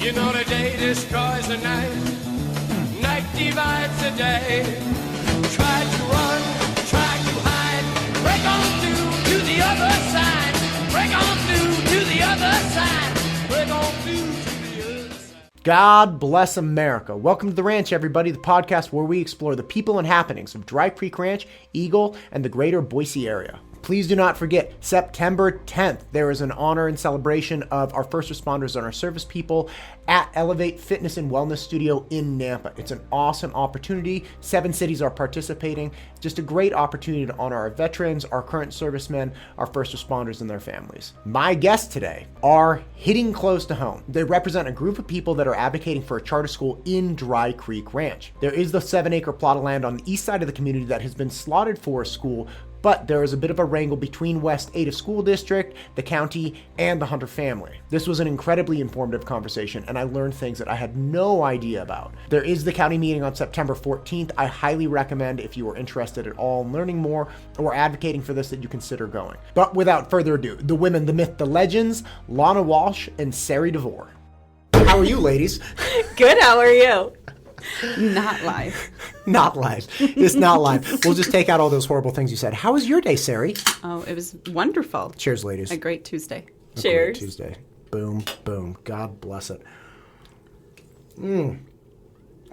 You know the day destroys the night, night divides the day. Try to run, try to hide, break on through to the other side, break on through to the other side, break on through to the other side. God bless America. Welcome to The Ranch, everybody, the podcast where we explore the people and happenings of Dry Creek Ranch, Eagle, and the greater Boise area. Please do not forget, September 10th, there is an honor and celebration of our first responders and our service people at Elevate Fitness and Wellness Studio in Nampa. It's an awesome opportunity. 7 cities are participating. Just a great opportunity to honor our veterans, our current servicemen, our first responders, and their families. My guests today are hitting close to home. They represent a group of people that are advocating for a charter school in Dry Creek Ranch. There is the 7-acre plot of land on the east side of the community that has been slotted for a school, but there is a bit of a wrangle between West Ada School District, the county, and the Hunter family. This was an incredibly informative conversation, and I learned things that I had no idea about. There is the county meeting on September 14th. I highly recommend, if you are interested at all in learning more or advocating for this, that you consider going. But without further ado, the women, the myth, the legends, Lana Walsh and Sarrie Devore. How are you, ladies? Good, how are you? Not live. Not live. It's not live. We'll just take out all those horrible things you said. How was your day, Sarrie? Oh, it was wonderful. Cheers, ladies. A great Tuesday. A Cheers. great Tuesday. Boom, boom. God bless it.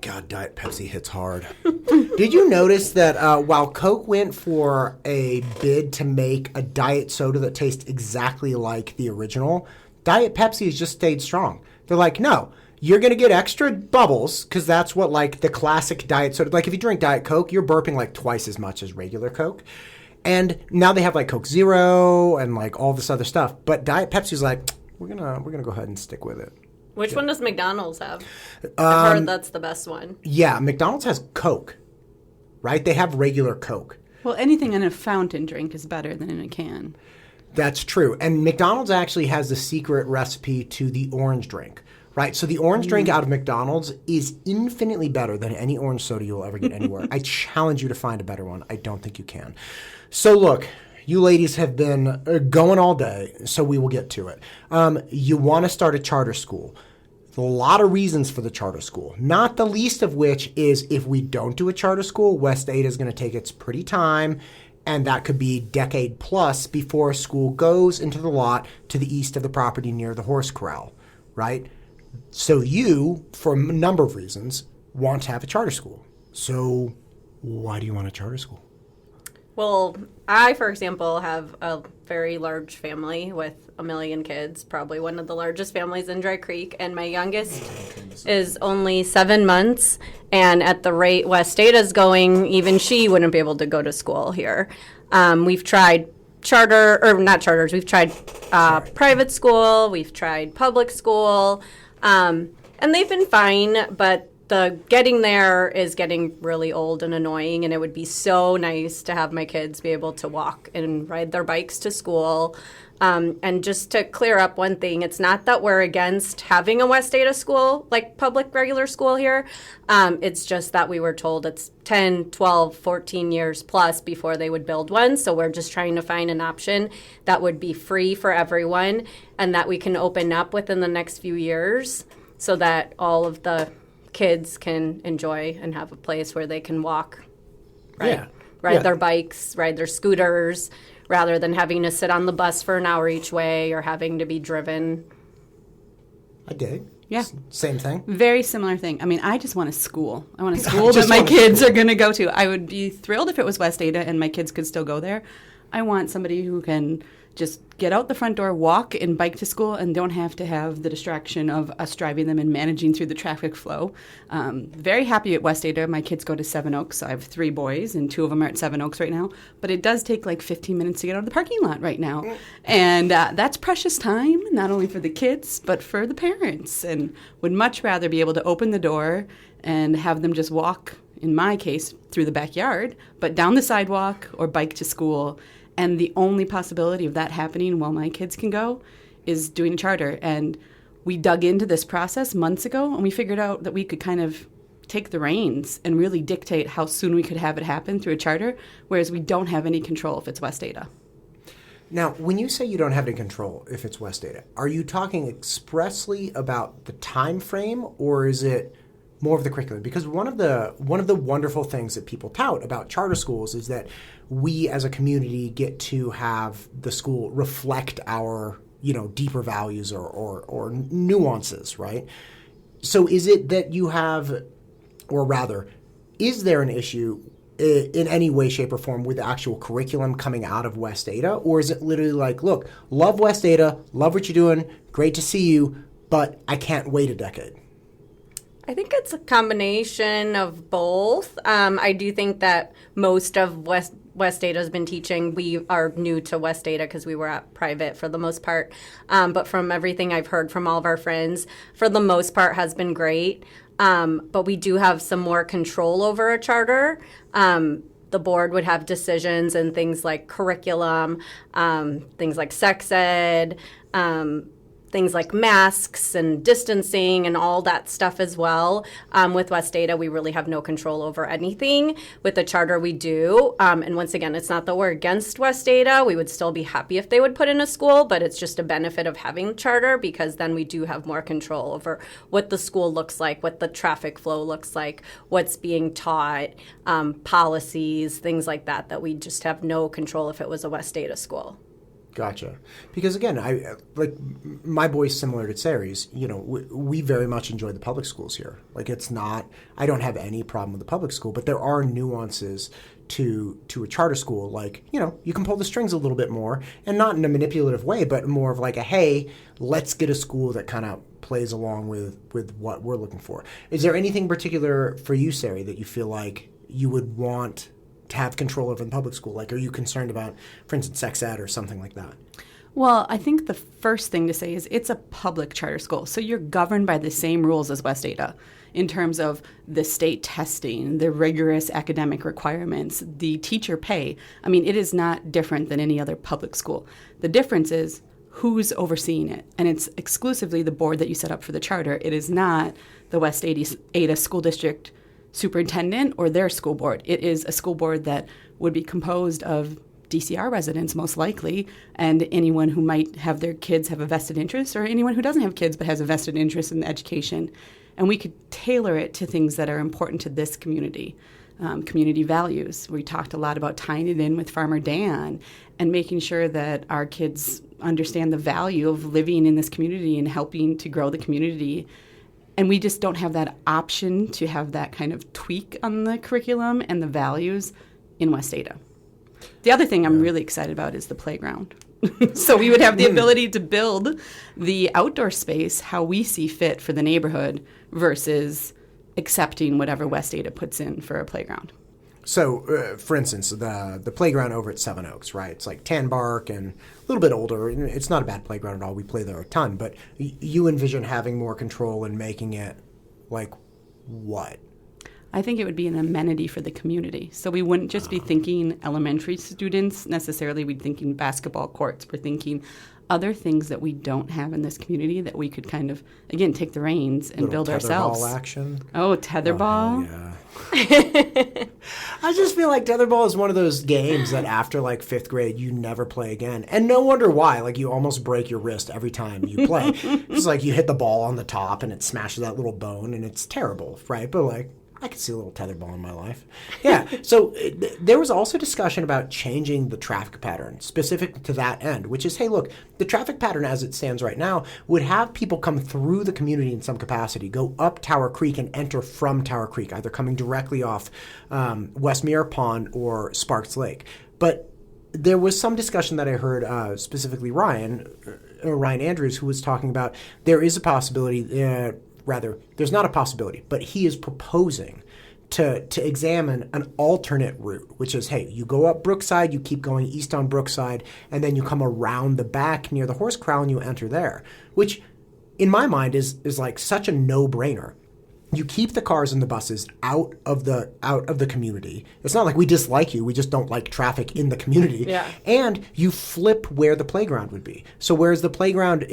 God, Diet Pepsi hits hard. Did you notice that while Coke went for a bid to make a diet soda that tastes exactly like the original, Diet Pepsi has just stayed strong. They're like, no. You're going to get extra bubbles because that's what, like, the classic diet soda. Like, if you drink Diet Coke, you're burping, like, twice as much as regular Coke. And now they have, like, Coke Zero and, like, all this other stuff. But Diet Pepsi's like, we're gonna go ahead and stick with it. Which one does McDonald's have? I've heard that's the best one. Yeah, McDonald's has Coke, right? They have regular Coke. Well, anything in a fountain drink is better than in a can. That's true. And McDonald's actually has the secret recipe to the orange drink. Right, so the orange drink out of McDonald's is infinitely better than any orange soda you'll ever get anywhere. I challenge you to find a better one. I don't think you can. So look, you ladies have been going all day, so we will get to it. You want to start a charter school. There's a lot of reasons for the charter school, not the least of which is if we don't do a charter school, West Ada is going to take its pretty time, and that could be decade plus before a school goes into the lot to the east of the property near the horse corral, right? So you, for a number of reasons, want to have a charter school. So why do you want a charter school? Well, I, for example, have a very large family with 1 million kids, probably one of the largest families in Dry Creek, and my youngest is only 7 months, and at the rate West Ada's going, even she wouldn't be able to go to school here. We've tried we've tried private school, we've tried public school, and they've been fine, but the getting there is getting really old and annoying, and it would be so nice to have my kids be able to walk and ride their bikes to school. And just to clear up one thing, it's not that we're against having a West Ada school, like public regular school here. It's just that we were told it's 10, 12, 14 years plus before they would build one. So we're just trying to find an option that would be free for everyone and that we can open up within the next few years so that all of the kids can enjoy and have a place where they can walk, ride their bikes, ride their scooters, rather than having to sit on the bus for an hour each way or having to be driven. I dig. Yeah. Same thing. Very similar thing. I mean, I just want a school. I want a school that my kids are going to go to. I would be thrilled if it was West Ada and my kids could still go there. I want somebody who can just get out the front door, walk, and bike to school and don't have to have the distraction of us driving them and managing through the traffic flow. Very happy at West Ada. My kids go to Seven Oaks. I have 3 boys, and 2 of them are at Seven Oaks right now. But it does take like 15 minutes to get out of the parking lot right now. And that's precious time, not only for the kids, but for the parents. And would much rather be able to open the door and have them just walk, in my case, through the backyard, but down the sidewalk or bike to school. And the only possibility of that happening while my kids can go is doing a charter. And we dug into this process months ago, and we figured out that we could kind of take the reins and really dictate how soon we could have it happen through a charter, whereas we don't have any control if it's West Ada. Now, when you say you don't have any control if it's West Ada, are you talking expressly about the time frame, or is it more of the curriculum? Because one of the wonderful things that people tout about charter schools is that we as a community get to have the school reflect our, deeper values or nuances, right? So is it that you have, or rather, is there an issue in any way, shape, or form with the actual curriculum coming out of West Ada? Or is it literally like, look, love West Ada, love what you're doing, great to see you, but I can't wait a decade? I think it's a combination of both. I do think that most of West Ada has been teaching. We are new to West Ada because we were at private for the most part. But from everything I've heard from all of our friends, for the most part has been great. But we do have some more control over a charter. The board would have decisions and things like curriculum, things like sex ed, things like masks and distancing and all that stuff as well. With West Ada, we really have no control over anything. With the charter, we do. And once again, it's not that we're against West Ada. We would still be happy if they would put in a school, but it's just a benefit of having the charter because then we do have more control over what the school looks like, what the traffic flow looks like, what's being taught, policies, things like that we just have no control if it was a West Ada school. Gotcha. Because again, I like my boy's similar to Sarrie's. We very much enjoy the public schools here. Like it's not. I don't have any problem with the public school, but there are nuances to a charter school. Like you can pull the strings a little bit more, and not in a manipulative way, but more of like a hey, let's get a school that kind of plays along with what we're looking for. Is there anything particular for you, Sarrie, that you feel like you would want to have control over in public school? Like, are you concerned about, for instance, sex ed or something like that? Well, I think the first thing to say is it's a public charter school. So you're governed by the same rules as West Ada in terms of the state testing, the rigorous academic requirements, the teacher pay. I mean, it is not different than any other public school. The difference is who's overseeing it. And it's exclusively the board that you set up for the charter. It is not the West Ada School District superintendent or their school board. It is a school board that would be composed of DCR residents most likely, and anyone who might have their kids have a vested interest, or anyone who doesn't have kids but has a vested interest in education. And we could tailor it to things that are important to this community. Community values. We talked a lot about tying it in with Farmer Dan and making sure that our kids understand the value of living in this community and helping to grow the community. And we just don't have that option to have that kind of tweak on the curriculum and the values in West Ada. The other thing I'm really excited about is the playground. So we would have the ability to build the outdoor space how we see fit for the neighborhood versus accepting whatever West Ada puts in for a playground. So, for instance, the playground over at Seven Oaks, right? It's like tan bark and a little bit older. It's not a bad playground at all. We play there a ton. But you envision having more control and making it like what? I think it would be an amenity for the community. So we wouldn't just be thinking elementary students necessarily. We'd thinking basketball courts. We're thinking other things that we don't have in this community that we could kind of, again, take the reins and build ourselves. Tetherball action. Oh, tetherball. Yeah. I just feel like tetherball is one of those games that after like fifth grade you never play again, and no wonder why. Like you almost break your wrist every time you play. It's like you hit the ball on the top and it smashes that little bone, and it's terrible, right? But like, I could see a little tetherball in my life. Yeah. So there was also discussion about changing the traffic pattern specific to that end, which is, hey, look, the traffic pattern as it stands right now would have people come through the community in some capacity, go up Tower Creek and enter from Tower Creek, either coming directly off West Mirror Pond or Sparks Lake. But there was some discussion that I heard, specifically Ryan Andrews, who was talking about there is a possibility, there's not a possibility, but he is proposing to examine an alternate route, which is, hey, you go up Brookside, you keep going east on Brookside, and then you come around the back near the horse corral and you enter there, which in my mind is like such a no-brainer. you keep the cars and the buses out of the community. It's not like we dislike you. We just don't like traffic in the community. Yeah. And you flip where the playground would be. So whereas the playground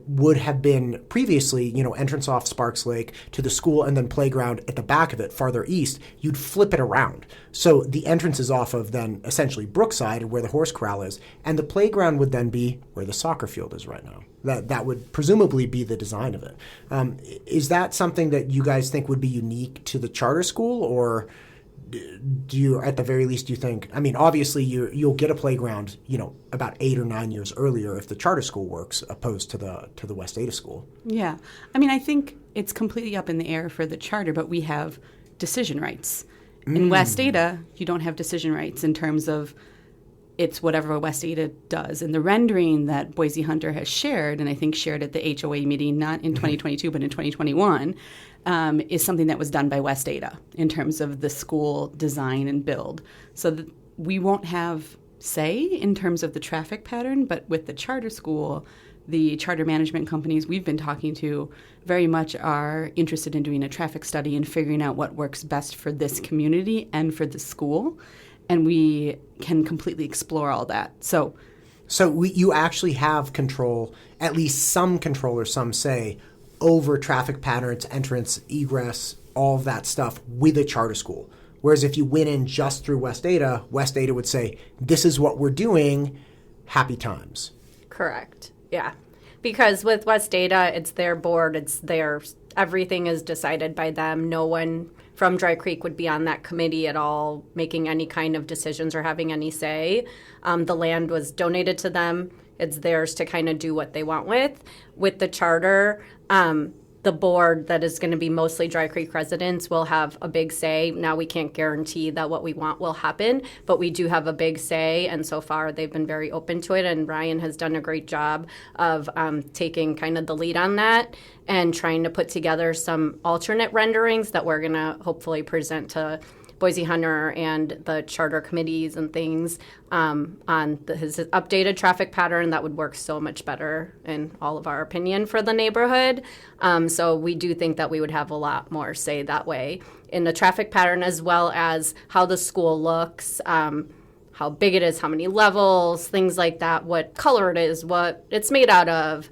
would have been previously, entrance off Sparks Lake to the school and then playground at the back of it farther east, you'd flip it around. So the entrance is off of then essentially Brookside where the horse corral is, and the playground would then be where the soccer field is right now. That would presumably be the design of it. Is that something that you guys think would be unique to the charter school, or do you, at the very least, do you think? I mean, obviously, you'll get a playground, about 8 or 9 years earlier if the charter school works, opposed to the West Ada school. Yeah, I mean, I think it's completely up in the air for the charter, but we have decision rights. In West Ada, you don't have decision rights in terms of it's whatever West Ada does. And the rendering that Boise Hunter has shared, and I think shared at the HOA meeting, not in 2022, but in 2021, is something that was done by West Ada in terms of the school design and build. So we won't have say in terms of the traffic pattern, but with the charter school, the charter management companies we've been talking to very much are interested in doing a traffic study and figuring out what works best for this community and for the school. And we can completely explore all that. So you actually have control, at least some control or some say, over traffic patterns, entrance, egress, all of that stuff with a charter school. Whereas if you went in just through West Ada would say, this is what we're doing, happy times. Correct. Yeah. Because with West Ada, it's their board, it's theirs. Everything is decided by them. No one from Dry Creek would be on that committee at all, making any kind of decisions or having any say. The land was donated to them. It's theirs to kind of do what they want with. With the charter, the board that is going to be mostly Dry Creek residents will have a big say. Now, we can't guarantee that what we want will happen, but we do have a big say, and so far they've been very open to it, and Ryan has done a great job of taking kind of the lead on that and trying to put together some alternate renderings that we're going to hopefully present to Boise Hunter and the charter committees and things on his updated traffic pattern that would work so much better, in all of our opinion, for the neighborhood. So we do think that we would have a lot more say that way in the traffic pattern, as well as how the school looks, how big it is, how many levels, things like that, what color it is, what it's made out of.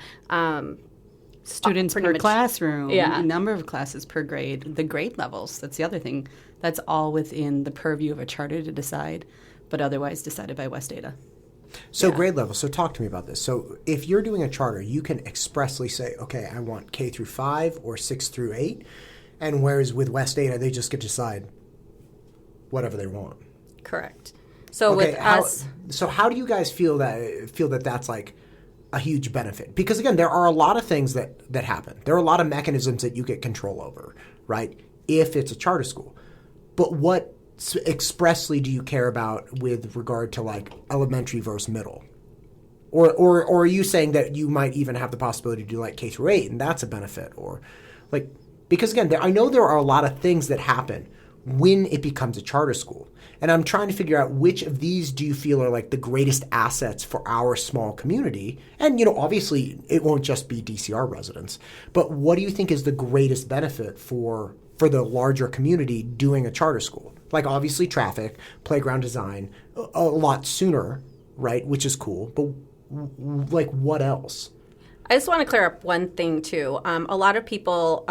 Students per classroom, yeah. Number of classes per grade, the grade levels. That's the other thing. That's all within the purview of a charter to decide, but otherwise decided by West Ada. So grade levels. So talk to me about this. So if you're doing a charter, you can expressly say, okay, I want K through 5 or 6 through 8. And whereas with West Ada, they just get to decide whatever they want. Correct. So with us. So how do you guys feel that that's like a huge benefit? Because again, there are a lot of things that happen. There are a lot of mechanisms that you get control over, right? If it's a charter school. But what expressly do you care about with regard to like elementary versus middle? Or are you saying that you might even have the possibility to do like K through 8 and that's a benefit? Or like, because again, I know there are a lot of things that happen when it becomes a charter school. And I'm trying to figure out which of these do you feel are like the greatest assets for our small community? And, obviously it won't just be DCR residents, but what do you think is the greatest benefit for the larger community doing a charter school? Like obviously traffic, playground design, a lot sooner, right? Which is cool. But like what else? I just want to clear up one thing too. A lot of people,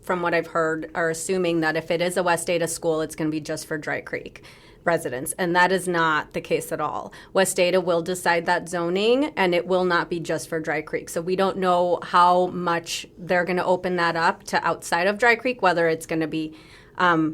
from what I've heard, are assuming that if it is a West Ada school, it's going to be just for Dry Creek residents, and that is not the case at all. West Ada will decide that zoning, and it will not be just for Dry Creek. So we don't know how much they're going to open that up to outside of Dry Creek, whether it's going to be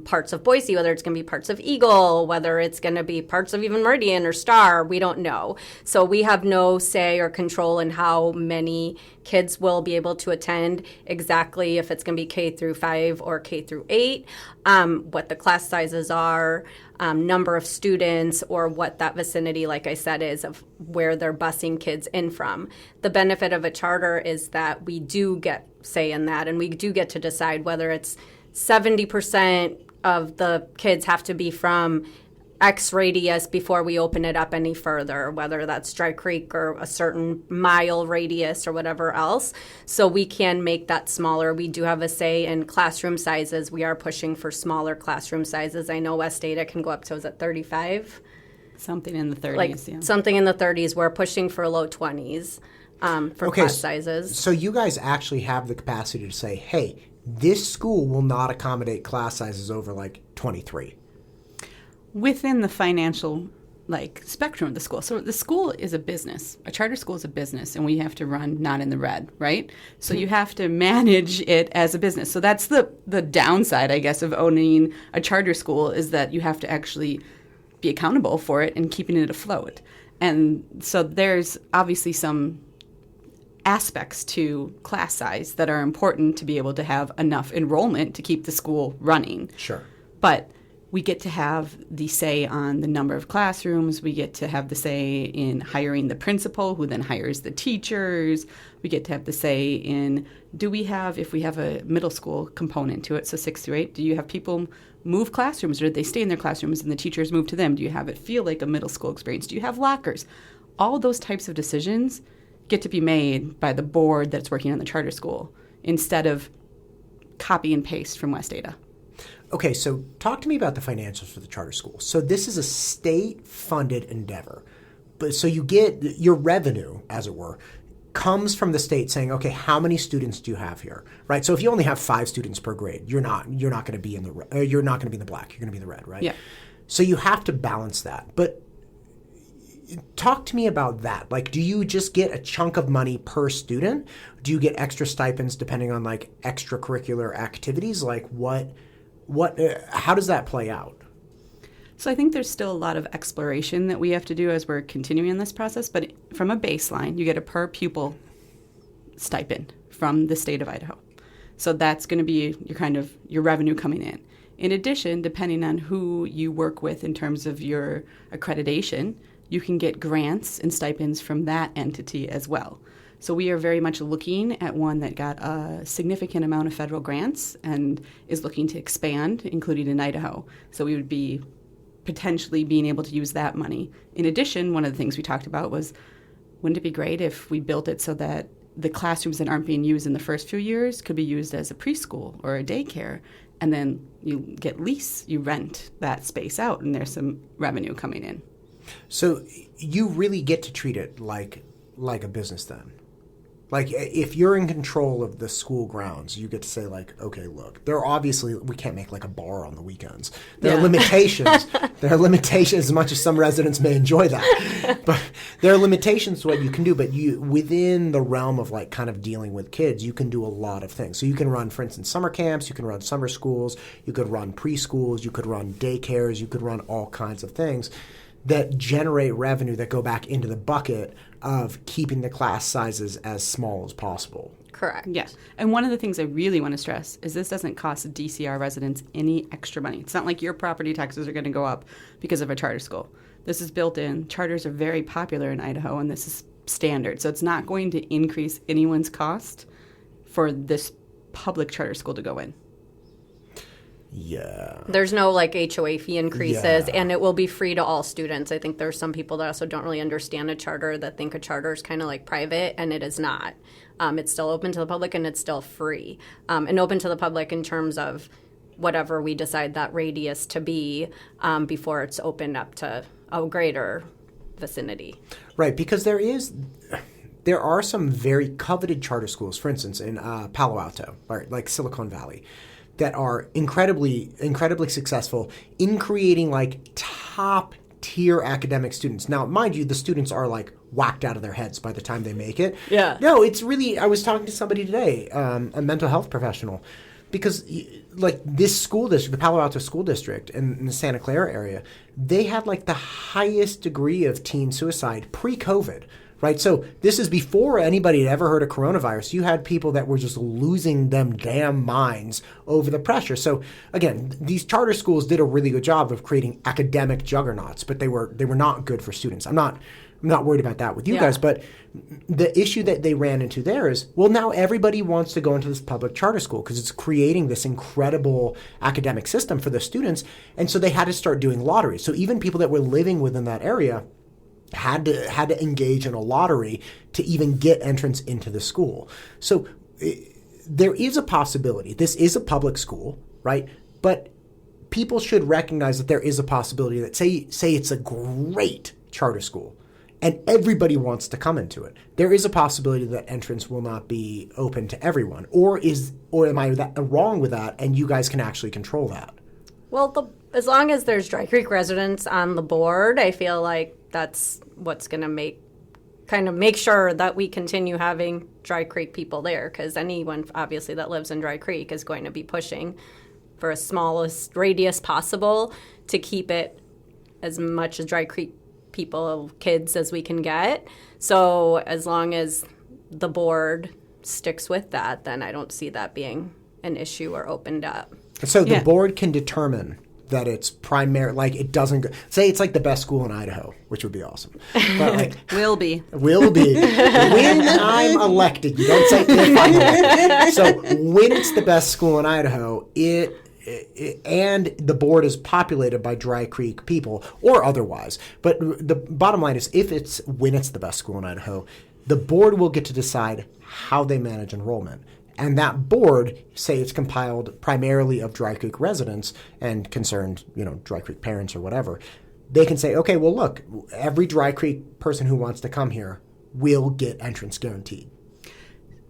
parts of Boise, whether it's going to be parts of Eagle, whether it's going to be parts of even Meridian or Star, we don't know. So we have no say or control in how many kids will be able to attend, exactly if it's going to be K through 5 or K through 8, what the class sizes are, number of students, or what that vicinity, like I said, is of where they're busing kids in from. The benefit of a charter is that we do get say in that, and we do get to decide whether it's 70% of the kids have to be from X radius before we open it up any further, whether that's Dry Creek or a certain mile radius or whatever else. So we can make that smaller. We do have a say in classroom sizes. We are pushing for smaller classroom sizes. I know West Ada can go up to, is it 35? Something in the 30s, yeah. Something in the 30s. We're pushing for low 20s for class sizes. So you guys actually have the capacity to say, hey, this school will not accommodate class sizes over like 23. Within the financial spectrum of the school. So the school is a business. A charter school is a business, and we have to run not in the red, right? So you have to manage it as a business. So that's the downside, I guess, of owning a charter school, is that you have to actually be accountable for it and keeping it afloat. And so there's obviously some aspects to class size that are important to be able to have enough enrollment to keep the school running. Sure. But we get to have the say on the number of classrooms. We get to have the say in hiring the principal, who then hires the teachers. We get to have the say in, if we have a middle school component to it, so 6 through 8, do you have people move classrooms, or do they stay in their classrooms and the teachers move to them? Do you have it feel like a middle school experience? Do you have lockers? All those types of decisions get to be made by the board that's working on the charter school instead of copy and paste from West Ada. Okay, so talk to me about the financials for the charter school. So this is a state-funded endeavor. But so you get your revenue, as it were, comes from the state saying, okay, how many students do you have here, right? So if you only have 5 students per grade, you're not going to be in the black. You're going to be in the red, right? Yeah. So you have to balance that. But talk to me about that. Like, do you just get a chunk of money per student? Do you get extra stipends depending on like extracurricular activities? Like how does that play out? So I think there's still a lot of exploration that we have to do as we're continuing this process. But from a baseline, you get a per pupil stipend from the state of Idaho. So that's going to be your revenue coming in. In addition, depending on who you work with in terms of your accreditation, you can get grants and stipends from that entity as well. So we are very much looking at one that got a significant amount of federal grants and is looking to expand, including in Idaho. So we would be potentially being able to use that money. In addition, one of the things we talked about was, wouldn't it be great if we built it so that the classrooms that aren't being used in the first few years could be used as a preschool or a daycare, and then you get lease, you rent that space out, and there's some revenue coming in. So you really get to treat it like a business then. Like, if you're in control of the school grounds, you get to say, like, okay, look, we can't make, like, a bar on the weekends. There are limitations. There are limitations, as much as some residents may enjoy that. But there are limitations to what you can do. But within the realm of, like, kind of dealing with kids, you can do a lot of things. So you can run, for instance, summer camps. You can run summer schools. You could run preschools. You could run daycares. You could run all kinds of things that generate revenue that go back into the bucket of keeping the class sizes as small as possible. Correct. Yes. And one of the things I really want to stress is this doesn't cost DCR residents any extra money. It's not like your property taxes are going to go up because of a charter school. This is built in. Charters are very popular in Idaho, and this is standard. So it's not going to increase anyone's cost for this public charter school to go in. Yeah. There's no like HOA fee increases, Yeah. and it will be free to all students. I think there's some people that also don't really understand a charter, that think a charter is kind of like private, and it is not. It's still open to the public, and it's still free. And open to the public in terms of whatever we decide that radius to be before it's opened up to a greater vicinity. Right, because there are some very coveted charter schools, for instance, in Palo Alto, or like Silicon Valley, that are incredibly successful in creating like top tier academic students. Now, mind you, the students are like whacked out of their heads by the time they make it. Yeah. No, it's really, I was talking to somebody today, a mental health professional, because like this school district, the Palo Alto School District in the Santa Clara area, they had like the highest degree of teen suicide pre-COVID. Right, so this is before anybody had ever heard of coronavirus. You had people that were just losing them damn minds over the pressure. So again, these charter schools did a really good job of creating academic juggernauts, but they were not good for students. I'm not I'm not worried about that with you Yeah. guys, but the issue that they ran into there is, well, now everybody wants to go into this public charter school because it's creating this incredible academic system for the students. And so they had to start doing lotteries. So even people that were living within that area had to engage in a lottery to even get entrance into the school. So there is a possibility. This is a public school, right? But people should recognize that there is a possibility that say it's a great charter school and everybody wants to come into it. There is a possibility that entrance will not be open to everyone. Or am I wrong with that, and you guys can actually control that? Well, as long as there's Dry Creek residents on the board, I feel like that's what's going to make sure that we continue having Dry Creek people there, because anyone obviously that lives in Dry Creek is going to be pushing for a smallest radius possible to keep it as much as Dry Creek people, kids, as we can get. So as long as the board sticks with that, then I don't see that being an issue or opened up. So the board can determine that it's primary, like it doesn't go, say it's like the best school in Idaho, which would be awesome. But like, Will be. When I'm elected, you don't say if I'm elected. So when it's the best school in Idaho, and the board is populated by Dry Creek people or otherwise. But the bottom line is when it's the best school in Idaho, the board will get to decide how they manage enrollment. And that board, say it's compiled primarily of Dry Creek residents and concerned, Dry Creek parents or whatever, they can say, okay, well, look, every Dry Creek person who wants to come here will get entrance guaranteed.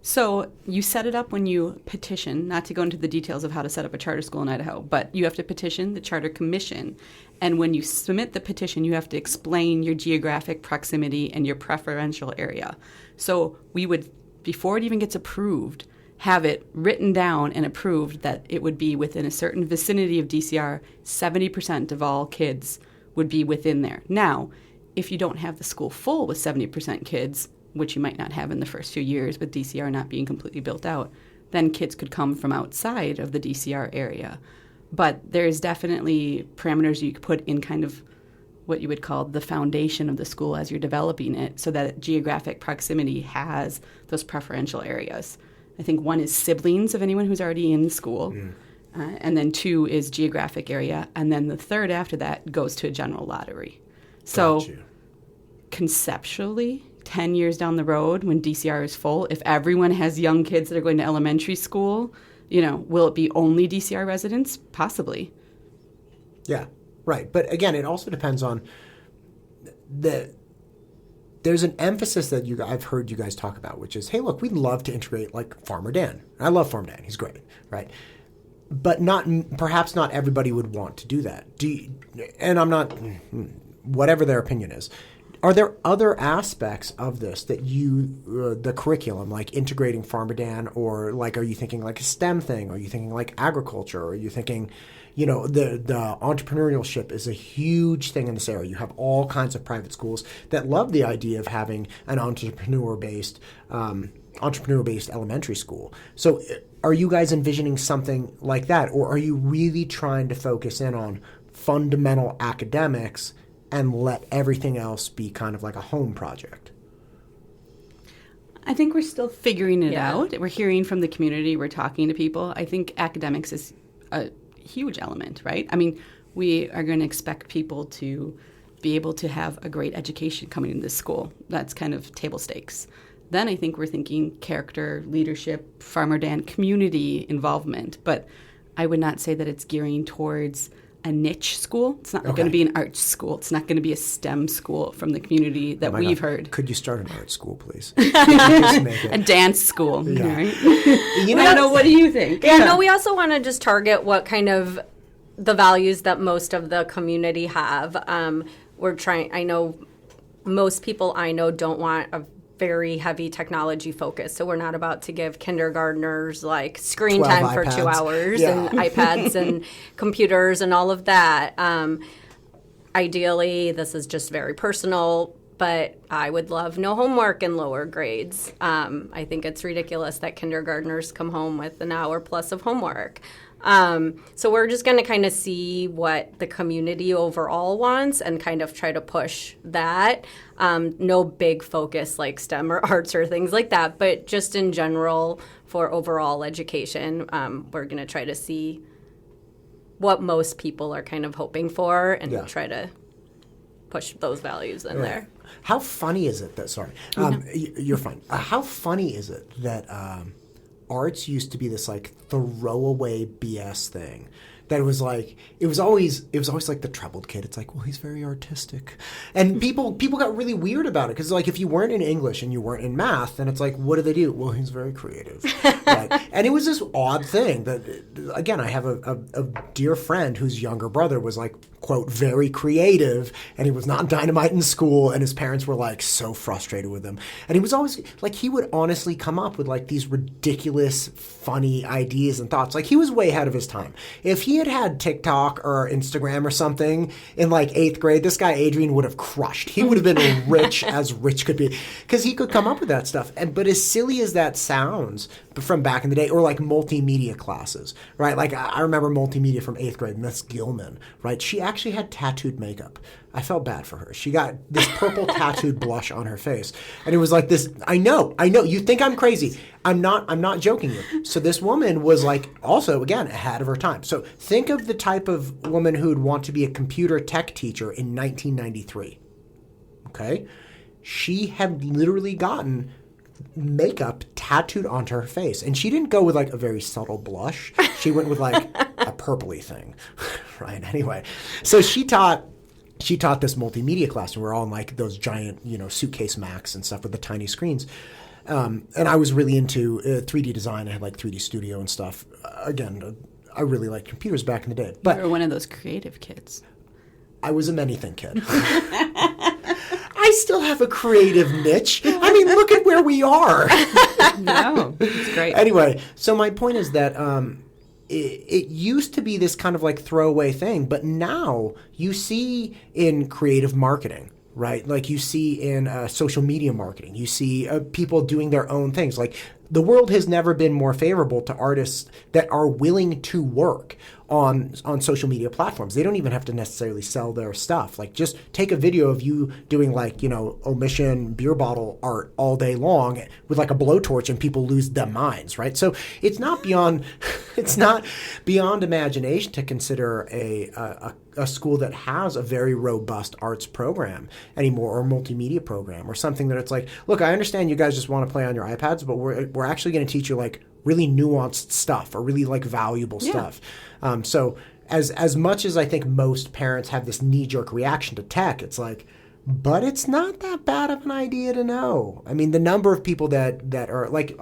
So you set it up when you petition, not to go into the details of how to set up a charter school in Idaho, but you have to petition the Charter Commission. And when you submit the petition, you have to explain your geographic proximity and your preferential area. So we would, before it even gets approved, have it written down and approved that it would be within a certain vicinity of DCR, 70% of all kids would be within there. Now, if you don't have the school full with 70% kids, which you might not have in the first few years with DCR not being completely built out, then kids could come from outside of the DCR area. But there's definitely parameters you could put in kind of what you would call the foundation of the school as you're developing it, so that geographic proximity has those preferential areas. I think one is siblings of anyone who's already in school, and then 2 is geographic area, and then the third after that goes to a general lottery. So conceptually, 10 years down the road when DCR is full, if everyone has young kids that are going to elementary school, will it be only DCR residents? Possibly. Yeah, right. But again, it also depends on there's an emphasis that I've heard you guys talk about, which is, hey, look, we'd love to integrate like Farmer Dan. I love Farmer Dan. He's great, right? But perhaps not everybody would want to do that. And I'm not, whatever their opinion is. Are there other aspects of this that the curriculum, like integrating Farmer Dan, or like, are you thinking like a STEM thing? Are you thinking like agriculture? Or are you thinking, the entrepreneurship is a huge thing in this area. You have all kinds of private schools that love the idea of having an entrepreneur-based elementary school. So are you guys envisioning something like that? Or are you really trying to focus in on fundamental academics and let everything else be kind of like a home project? I think we're still figuring it out. We're hearing from the community. We're talking to people. I think academics is a huge element, right? I mean, we are going to expect people to be able to have a great education coming into school. That's kind of table stakes. Then I think we're thinking character, leadership, Farmer Dan, community involvement. But I would not say that it's gearing towards a niche school. It's not going to be an arts school. It's not going to be a STEM school from the community that we've heard. Could you start an art school, please? A dance school. Yeah. Right? I don't know. What do you think? No, we also want to just target what kind of the values that most of the community have. I know most people I know don't want a very heavy technology focus. So we're not about to give kindergartners like screen time for iPads. 2 hours and iPads and computers and all of that. Ideally, this is just very personal, but I would love no homework in lower grades. I think it's ridiculous that kindergartners come home with an hour plus of homework. So we're just going to kind of see what the community overall wants and kind of try to push that. No big focus like STEM or arts or things like that, but just in general for overall education, we're going to try to see what most people are kind of hoping for and try to push those values in there. How funny is it that, you're fine. How funny is it that arts used to be this like throwaway BS thing? That it was always like the troubled kid. It's like, well, he's very artistic, and people got really weird about it because like if you weren't in English and you weren't in math, then it's like, what do they do? Well, he's very creative, right? And it was this odd thing that, again, I have a dear friend whose younger brother was like, quote, very creative, and he was not dynamite in school, and his parents were like so frustrated with him, and he was always like, he would honestly come up with like these ridiculous, funny ideas and thoughts. Like he was way ahead of his time. If he had TikTok or Instagram or something in like 8th grade, this guy Adrian would have crushed. He would have been rich as rich could be because he could come up with that stuff. But as silly as that sounds from back in the day, or like multimedia classes, right? Like I remember multimedia from 8th grade, Miss Gilman, right? She actually had tattooed makeup. I felt bad for her. She got this purple tattooed blush on her face. And it was like this, I know, you think I'm crazy. I'm not joking you. So this woman was like also, again, ahead of her time. So think of the type of woman who would want to be a computer tech teacher in 1993. Okay? She had literally gotten makeup tattooed onto her face. And she didn't go with like a very subtle blush. She went with like a purpley thing. Right? Anyway. So she taught this multimedia class, and we're all in like those giant, suitcase Macs and stuff with the tiny screens. And I was really into 3D design. I had like 3D Studio and stuff. Again, I really liked computers back in the day. But you were one of those creative kids. I was a many-thing kid. I still have a creative niche. I mean, look at where we are. No, it's great. Anyway, so my point is that it used to be this kind of like throwaway thing, but now you see in creative marketing, right? Like you see in social media marketing, you see people doing their own things. Like the world has never been more favorable to artists that are willing to work on social media platforms. They don't even have to necessarily sell their stuff. Like just take a video of you doing like, omission beer bottle art all day long with like a blowtorch and people lose their minds, right? So it's not beyond imagination to consider a school that has a very robust arts program anymore, or multimedia program, or something that it's like, look, I understand you guys just want to play on your iPads, but we're actually going to teach you like really nuanced stuff or really like valuable stuff. So as much as I think most parents have this knee-jerk reaction to tech, it's like, but it's not that bad of an idea to know. I mean, the number of people that are like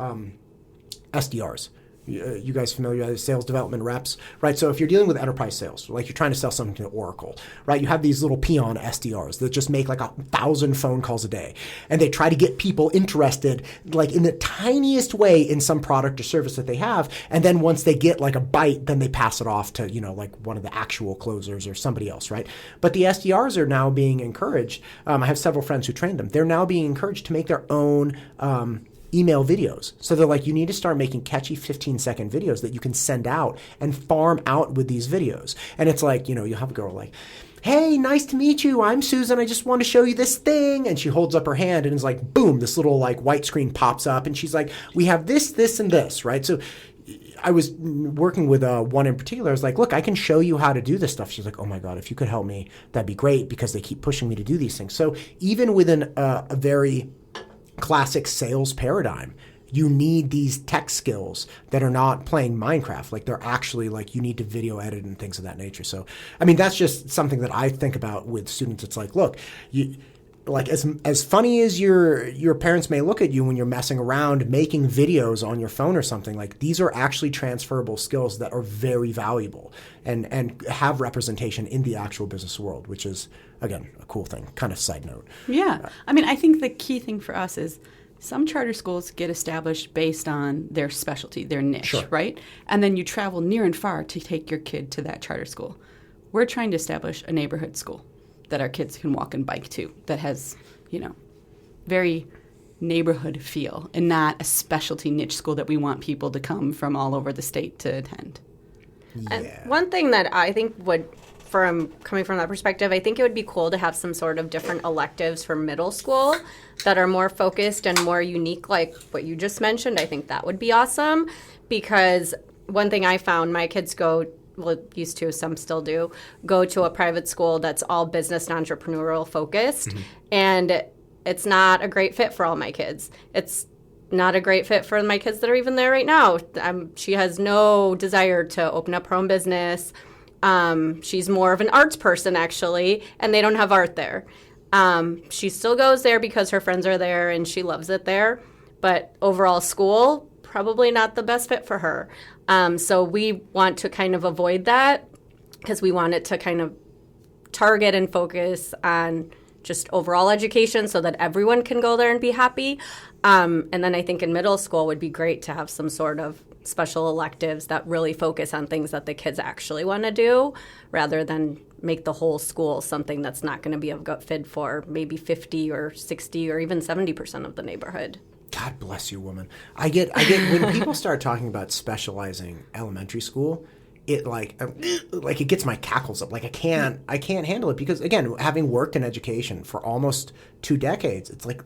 SDRs. You guys familiar with sales development reps, right? So if you're dealing with enterprise sales, like you're trying to sell something to Oracle, right? You have these little peon SDRs that just make like 1,000 phone calls a day. And they try to get people interested like in the tiniest way in some product or service that they have. And then once they get like a bite, then they pass it off to, like one of the actual closers or somebody else, right? But the SDRs are now being encouraged. I have several friends who train them. They're now being encouraged to make their own email videos. So they're like, you need to start making catchy 15-second videos that you can send out and farm out with these videos. And it's like, you have a girl like, hey, nice to meet you. I'm Susan. I just want to show you this thing. And she holds up her hand and is like, boom, this little like white screen pops up. And she's like, we have this, this, and this, right? So I was working with one in particular. I was like, look, I can show you how to do this stuff. She's like, oh my God, if you could help me, that'd be great, because they keep pushing me to do these things. So even within a very classic sales paradigm, you need these tech skills that are not playing Minecraft. Like they're actually like, you need to video edit and things of that nature. So, I mean, that's just something that I think about with students. It's like, look, you like as funny as your parents may look at you when you're messing around making videos on your phone or something, like these are actually transferable skills that are very valuable and have representation in the actual business world, which is, again, a cool thing. Kind of side note. Yeah. I mean, I think the key thing for us is some charter schools get established based on their specialty, their niche, sure, right? And then you travel near and far to take your kid to that charter school. We're trying to establish a neighborhood school that our kids can walk and bike to, that has, very neighborhood feel, and not a specialty niche school that we want people to come from all over the state to attend. And one thing that I think would, coming from that perspective, I think it would be cool to have some sort of different electives for middle school that are more focused and more unique, like what you just mentioned. I think that would be awesome, because one thing I found, my kids used to, some still do, go to a private school that's all business and entrepreneurial focused, and it's not a great fit for all my kids. It's not a great fit for my kids that are even there right now. She has no desire to open up her own business. She's more of an arts person, actually, and they don't have art there. She still goes there because her friends are there and she loves it there. But overall school, probably not the best fit for her. So we want to kind of avoid that, because we want it to kind of target and focus on just overall education so that everyone can go there and be happy. And then I think in middle school would be great to have some sort of special electives that really focus on things that the kids actually want to do, rather than make the whole school something that's not going to be a good fit for maybe 50 or 60 or even 70% of the neighborhood. God bless you, woman. I get when people start talking about specializing elementary school, it like it gets my cackles up. Like I can't handle it, because again, having worked in education for almost 2 decades, it's like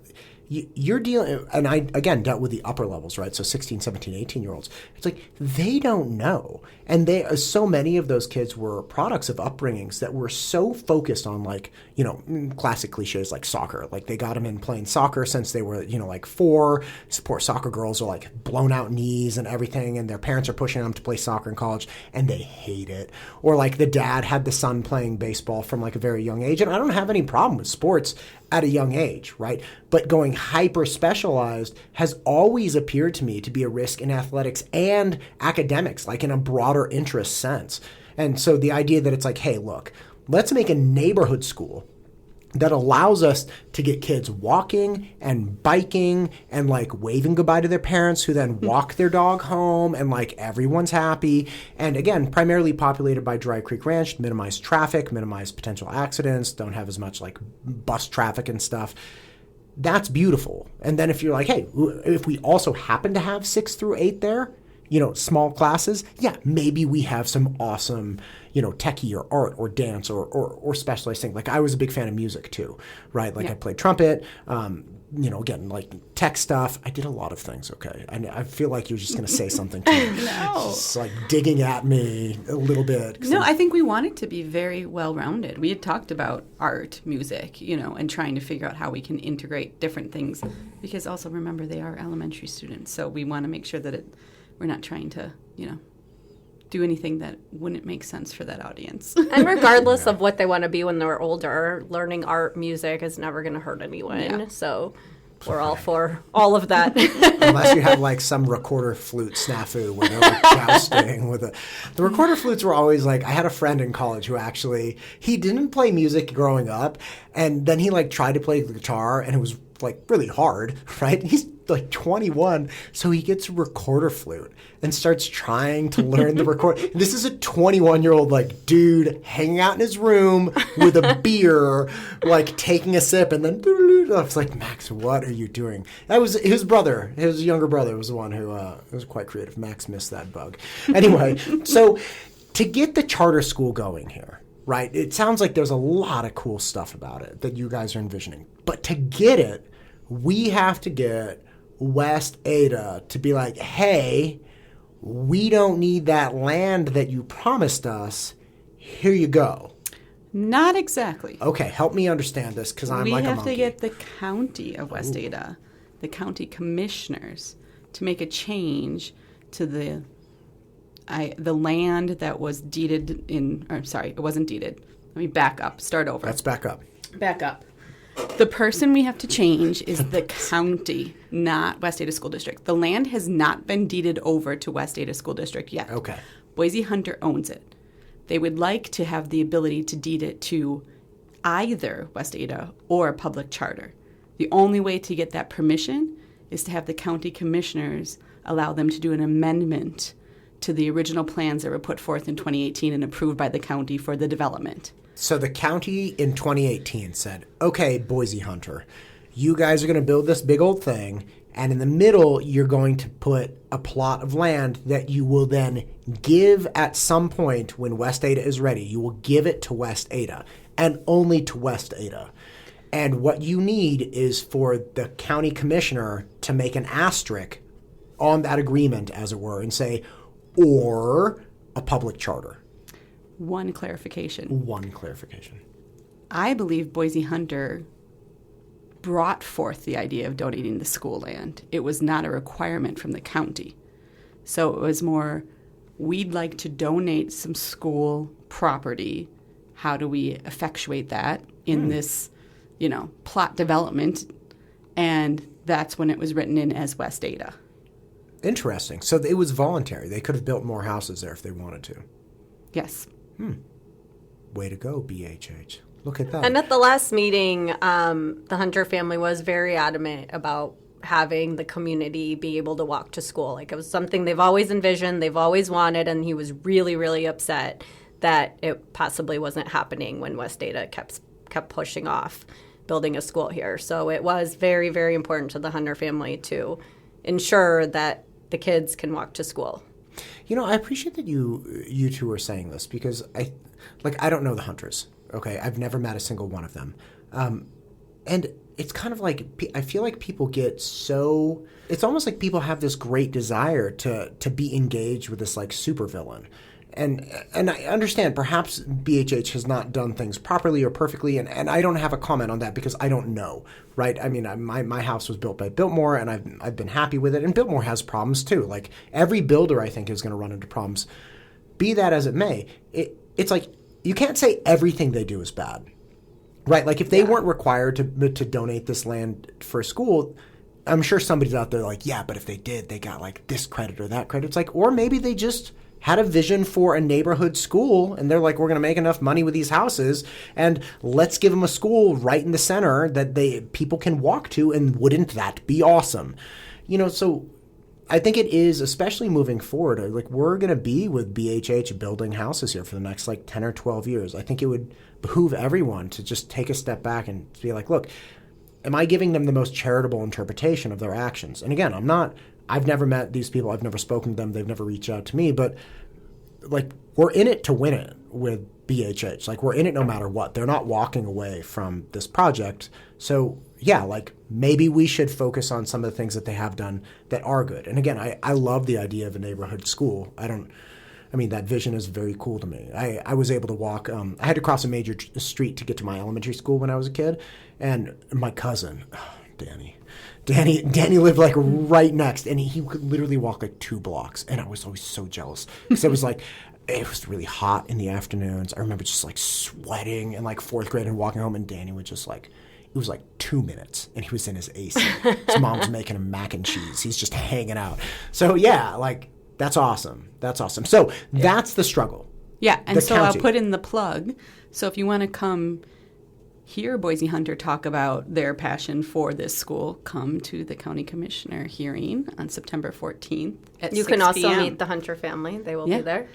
you're dealing, and I again dealt with the upper levels, right? So 16, 17, 18-year-olds. It's like they don't know. And so many of those kids were products of upbringings that were so focused on, like, classic cliches like soccer. Like they got them in playing soccer since they were, like 4. Poor soccer girls are like blown out knees and everything, and their parents are pushing them to play soccer in college and they hate it. Or like the dad had the son playing baseball from like a very young age. And I don't have any problem with sports at a young age, right? But going hyper specialized has always appeared to me to be a risk in athletics and academics, like in a broader interest sense. And so the idea that it's like, hey, look, let's make a neighborhood school that allows us to get kids walking and biking and like waving goodbye to their parents, who then walk their dog home, and like everyone's happy. And again, primarily populated by Dry Creek Ranch, minimize traffic, minimize potential accidents, don't have as much like bus traffic and stuff. That's beautiful. And then if you're like, hey, if we also happen to have 6 through 8 there, small classes, yeah, maybe we have some awesome, techie or art or dance or specialized thing. Like I was a big fan of music too, right? Like I played trumpet, again, like tech stuff. I did a lot of things, okay? I feel like you're just going to say something to me. No. Just like digging at me a little bit. No, I think we want it to be very well-rounded. We had talked about art, music, and trying to figure out how we can integrate different things, because also remember they are elementary students. So we want to make sure that we're not trying to, do anything that wouldn't make sense for that audience. And regardless of what they want to be when they're older, learning art, music is never going to hurt anyone. Yeah. So we're all for all of that. Unless you have like some recorder flute snafu where they're like jousting with the recorder flutes were always like, I had a friend in college who actually, he didn't play music growing up, and then he like tried to play the guitar, and it was like really hard, right? He's like 21, so he gets a recorder flute and starts trying to learn the record. This is a 21-year-old like dude hanging out in his room with a beer, like taking a sip, and then I was like, Max, what are you doing? That was his brother. His younger brother was the one who was quite creative. Max missed that bug. Anyway, so to get the charter school going here, right? It sounds like there's a lot of cool stuff about it that you guys are envisioning. But to get it, we have to get West Ada to be like, hey, we don't need that land that you promised us. Here you go. Not exactly. Okay, help me understand this, because I'm like a monkey. We have to get the county of West Ada, the county commissioners, to make a change to the land that was deeded in, or sorry, it wasn't deeded. Let me back up, start over. Let's back up. Back up. The person we have to change is the county, not West Ada School District. The land has not been deeded over to West Ada School District yet. Okay. Boise Hunter owns it. They would like to have the ability to deed it to either West Ada or a public charter. The only way to get that permission is to have the county commissioners allow them to do an amendment to the original plans that were put forth in 2018 and approved by the county for the development. So the county in 2018 said, okay, Boise Hunter, you guys are going to build this big old thing, and in the middle, you're going to put a plot of land that you will then give at some point when West Ada is ready. You will give it to West Ada, and only to West Ada. And what you need is for the county commissioner to make an asterisk on that agreement, as it were, and say, or a public charter. One clarification. I I believe Boise Hunter brought forth the idea of donating the school land. It was not a requirement from the county. So it was more, we'd like to donate some school property. How do we effectuate that in this, plot development? And that's when it was written in as West Ada. Interesting. So it was voluntary. They could have built more houses there if they wanted to. Yes. Way to go, BHH. Look at that. And at the last meeting, the Hunter family was very adamant about having the community be able to walk to school. Like, it was something they've always envisioned, they've always wanted, and he was really, really upset that it possibly wasn't happening when West Ada kept pushing off building a school here. So it was very, very important to the Hunter family to ensure that the kids can walk to school. I appreciate that you two are saying this, because I don't know the Hunters. Okay, I've never met a single one of them. And it's kind of like, I feel like people get so, it's almost like people have this great desire to be engaged with this like supervillain. And I understand perhaps BHH has not done things properly or perfectly, and I don't have a comment on that because I don't know, right? I mean, my house was built by Biltmore, and I've been happy with it, and Biltmore has problems too. Like, every builder, I think, is going to run into problems. Be that as it may, it's like, you can't say everything they do is bad, right? Like, if they weren't required to donate this land for a school, I'm sure somebody's out there like, yeah, but if they did, they got like this credit or that credit. It's like, or maybe they just had a vision for a neighborhood school, and they're like, we're going to make enough money with these houses, and let's give them a school right in the center that people can walk to, and wouldn't that be awesome? So I think it is, especially moving forward, like, we're going to be with BHH building houses here for the next like 10 or 12 years. I think it would behoove everyone to just take a step back and be like, look, am I giving them the most charitable interpretation of their actions? And again, I've never met these people. I've never spoken to them. They've never reached out to me. But, like, we're in it to win it with BHH. Like, we're in it no matter what. They're not walking away from this project. So, yeah, like, maybe we should focus on some of the things that they have done that are good. And again, I love the idea of a neighborhood school. That vision is very cool to me. I was able to walk. I had to cross a major street to get to my elementary school when I was a kid. And my cousin, Danny lived like right next, and he could literally walk like 2 blocks, and I was always so jealous because it was like, it was really hot in the afternoons. I remember just like sweating in like 4th grade and walking home, and Danny would just like, it was like 2 minutes, and he was in his AC. His mom was making him mac and cheese. He's just hanging out. So yeah, like, that's awesome. So that's the struggle. Yeah, and so I'll put in the plug. So if you want to come hear Boise Hunter talk about their passion for this school, come to the county commissioner hearing on September 14th at 6 p.m. You can also meet the Hunter family. They will be there.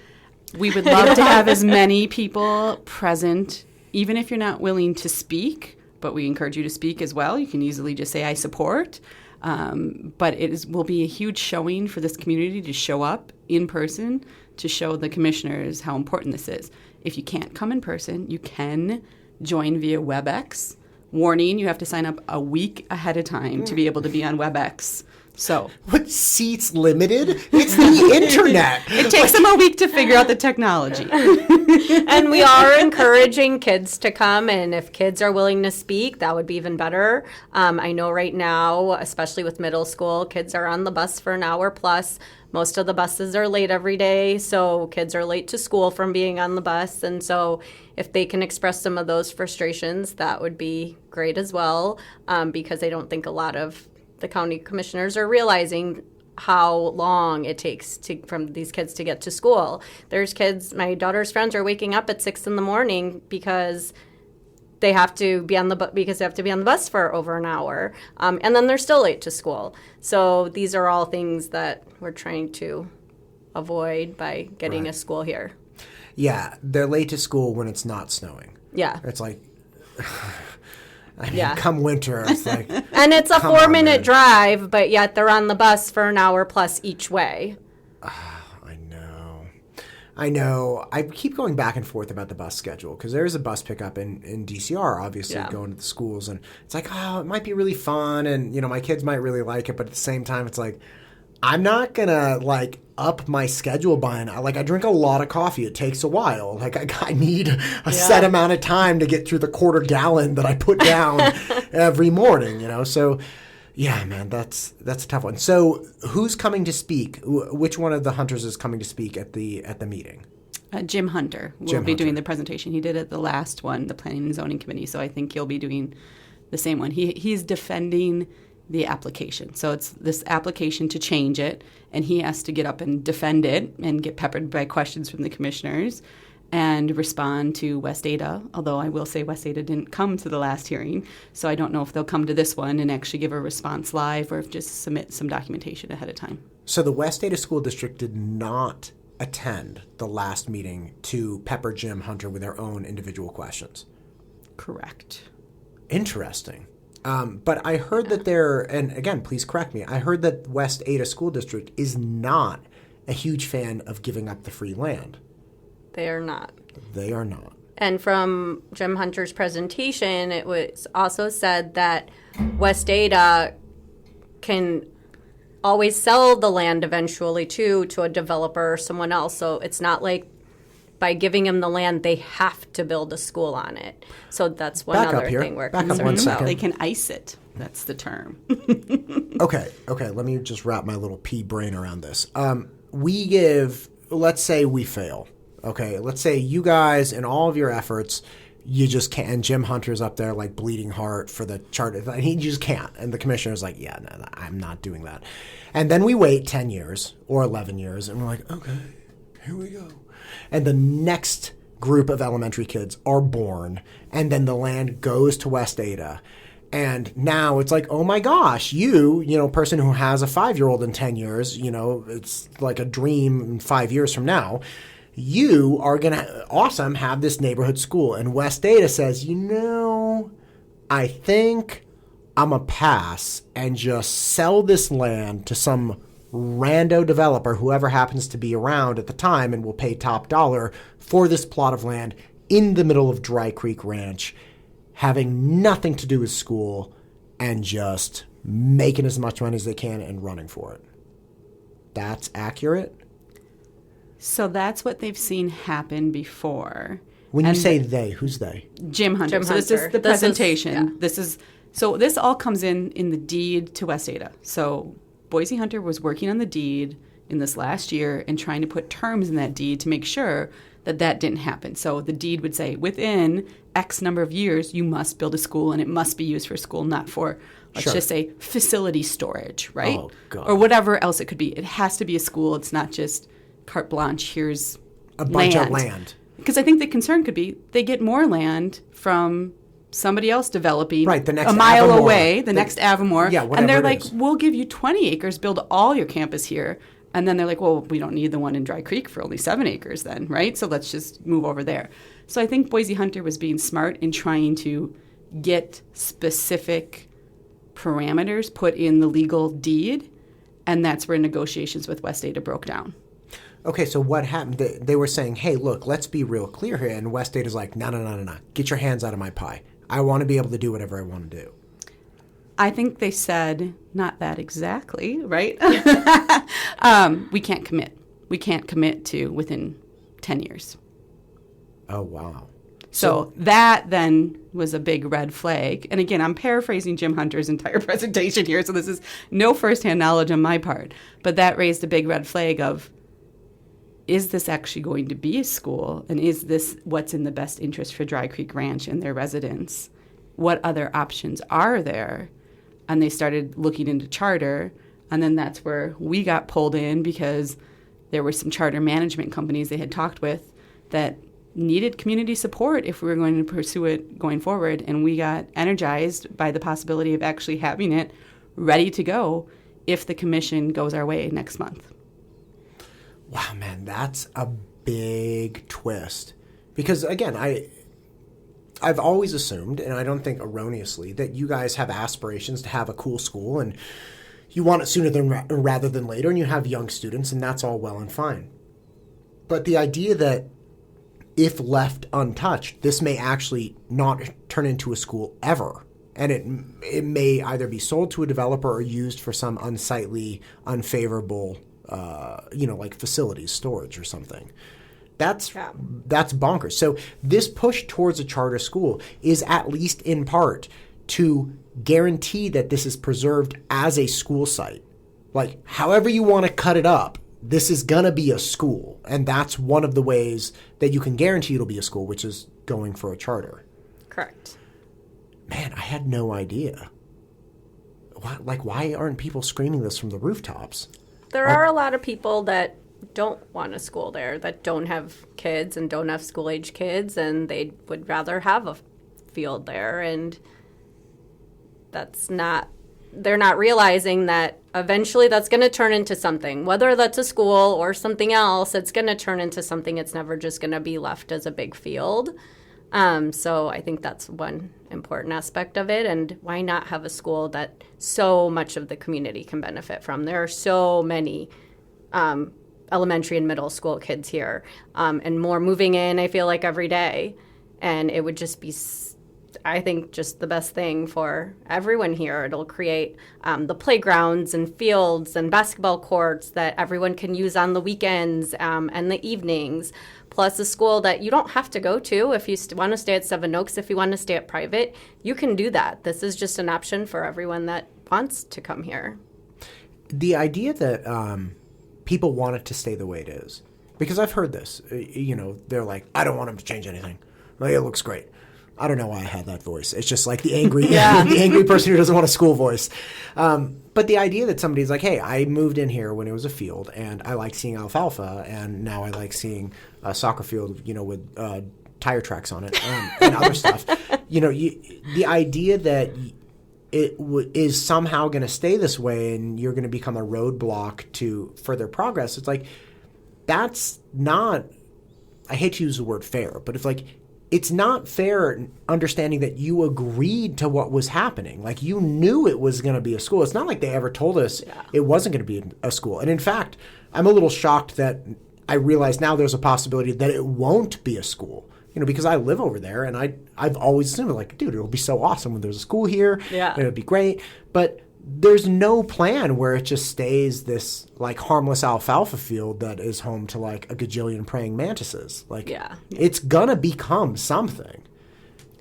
We would love to have as many people present, even if you're not willing to speak, but we encourage you to speak as well. You can easily just say, I support. But will be a huge showing for this community to show up in person to show the commissioners how important this is. If you can't come in person, you can join via WebEx. Warning, you have to sign up a week ahead of time to be able to be on WebEx. So, what, seats limited? It's the internet. It takes them a week to figure out the technology. And we are encouraging kids to come, and if kids are willing to speak, that would be even better. I know right now, especially with middle school, kids are on the bus for an hour plus. Most of the buses are late every day, so kids are late to school from being on the bus. And so if they can express some of those frustrations, that would be great as well, because I don't think a lot of the county commissioners are realizing how long it takes from these kids to get to school. There's kids, my daughter's friends are waking up at 6 a.m. because they have to be on the bus for over an hour, and then they're still late to school. So these are all things that we're trying to avoid by getting a school here. Yeah, they're late to school when it's not snowing. Yeah. It's like, I mean, Yeah. come winter, it's like... And it's a Come on, 4-minute man. drive, but yet they're on the bus for an hour plus each way. I know. I keep going back and forth about the bus schedule because there is a bus pickup in DCR, obviously, Yeah. going to the schools. And it's like, oh, it might be really fun. And, my kids might really like it. But at the same time, it's like, I'm not going to, up my schedule by I drink a lot of coffee. It takes a while. I need a set amount of time to get through the quarter gallon that I put down every morning, So... yeah, man, that's a tough one. So, who's coming to speak? Which one of the hunters is coming to speak at the meeting? Jim Hunter will be doing the presentation. He did it the last one, the Planning and Zoning Committee. So I think he'll be doing the same one. He's defending the application. So it's this application to change it, and he has to get up and defend it and get peppered by questions from the commissioners and respond to West Ada, although I will say West Ada didn't come to the last hearing, so I don't know if they'll come to this one and actually give a response live or if just submit some documentation ahead of time. So the West Ada School District did not attend the last meeting to pepper Jim Hunter with their own individual questions. Correct. Interesting. But I heard that and again, please correct me, I heard that West Ada School District is not a huge fan of giving up the free land. They are not. They are not. And from Jim Hunter's presentation, it was also said that West Ada can always sell the land eventually, to a developer or someone else. So it's not like by giving them the land, they have to build a school on it. So that's one Back up other here. thing we're Back up concerned one about. second. They can ice it. That's the term. Okay. Let me just wrap my little pea brain around this. We give, let's say we fail. Okay, let's say you guys and all of your efforts, you just can't. And Jim Hunter's up there bleeding heart for the charter. He just can't. And the commissioner's like, yeah, no, I'm not doing that. And then we wait 10 years or 11 years, and we're like, okay, here we go. And the next group of elementary kids are born, and then the land goes to West Ada. And now it's like, oh my gosh, person who has a 5-year-old in 10 years, it's like a dream in 5 years from now. You are going to, have this neighborhood school. And West Ada says, I think I'm going to pass and just sell this land to some rando developer, whoever happens to be around at the time, and will pay top dollar for this plot of land in the middle of Dry Creek Ranch, having nothing to do with school, and just making as much money as they can and running for it. That's accurate? So that's what they've seen happen before. When you say they, who's they? Jim Hunter. Jim So this is Hunter. the presentation. This is- So this all comes in the deed to West Ada. So Boise Hunter was working on the deed in this last year and trying to put terms in that deed to make sure that didn't happen. So the deed would say within X number of years, you must build a school, and it must be used for school, not for, let's just say, facility storage, right? Oh, God. Or whatever else it could be. It has to be a school. It's not just carte blanche, here's A bunch of land. Because I think the concern could be they get more land from somebody else developing Right, the next a mile Avamore. away, the next Avamore. Yeah, whatever and they're it like, is. we'll give you 20 acres, build all your campus here. And then they're like, well, we don't need the one in Dry Creek for only 7 acres then, right? So let's just move over there. So I think Boise Hunter was being smart in trying to get specific parameters put in the legal deed, and that's where negotiations with West Ada broke down. Okay, so what happened? They were saying, hey, look, let's be real clear here. And West Ada's like, no. Get your hands out of my pie. I want to be able to do whatever I want to do. I think they said not that exactly, right? We can't commit. We can't commit to within 10 years. Oh, wow. So that then was a big red flag. And again, I'm paraphrasing Jim Hunter's entire presentation here, so this is no firsthand knowledge on my part. But that raised a big red flag of, is this actually going to be a school? And is this what's in the best interest for Dry Creek Ranch and their residents? What other options are there? And they started looking into charter. And then that's where we got pulled in, because there were some charter management companies they had talked with that needed community support if we were going to pursue it going forward. And we got energized by the possibility of actually having it ready to go if the commission goes our way next month. Wow, man, that's a big twist. Because, again, I've always assumed, and I don't think erroneously, that you guys have aspirations to have a cool school and you want it sooner rather than later, and you have young students, and that's all well and fine. But the idea that if left untouched, this may actually not turn into a school ever. And it may either be sold to a developer or used for some unsightly, unfavorable, like facilities, storage or something. That's bonkers. So this push towards a charter school is at least in part to guarantee that this is preserved as a school site. Like, however you want to cut it up, this is going to be a school. And that's one of the ways that you can guarantee it'll be a school, which is going for a charter. Correct. Man, I had no idea. Why aren't people screaming this from the rooftops? There are a lot of people that don't want a school there, that don't have kids and don't have school-age kids, and they would rather have a field there. And they're not realizing that eventually that's going to turn into something. Whether that's a school or something else, it's going to turn into something. It's never just going to be left as a big field. So I think that's one important aspect of it. And why not have a school that so much of the community can benefit from? There are so many elementary and middle school kids here, and more moving in, I feel like, every day. And it would just be, I think, just the best thing for everyone here. It'll create the playgrounds and fields and basketball courts that everyone can use on the weekends and the evenings, plus a school that you don't have to go to. If you want to stay at Seven Oaks, if you want to stay at private, you can do that. This is just an option for everyone that wants to come here. The idea that people want it to stay the way it is, because I've heard this, they're like, I don't want them to change anything. Like, it looks great. I don't know why I had that voice. It's just like the angry, the angry person who doesn't want a school voice. But the idea that somebody's like, hey, I moved in here when it was a field, and I like seeing alfalfa, and now I like seeing a soccer field, with tire tracks on it and other stuff. The idea that it is somehow going to stay this way, and you're going to become a roadblock to further progress. It's like, that's not. I hate to use the word fair, but it's not fair understanding that you agreed to what was happening. Like, you knew it was going to be a school. It's not like they ever told us it wasn't going to be a school. And in fact, I'm a little shocked that I realize now there's a possibility that it won't be a school. Because I live over there, and I've always assumed, dude, it'll be so awesome when there's a school here. Yeah. It'll be great. But there's no plan where it just stays this harmless alfalfa field that is home to a gajillion praying mantises. It's gonna become something.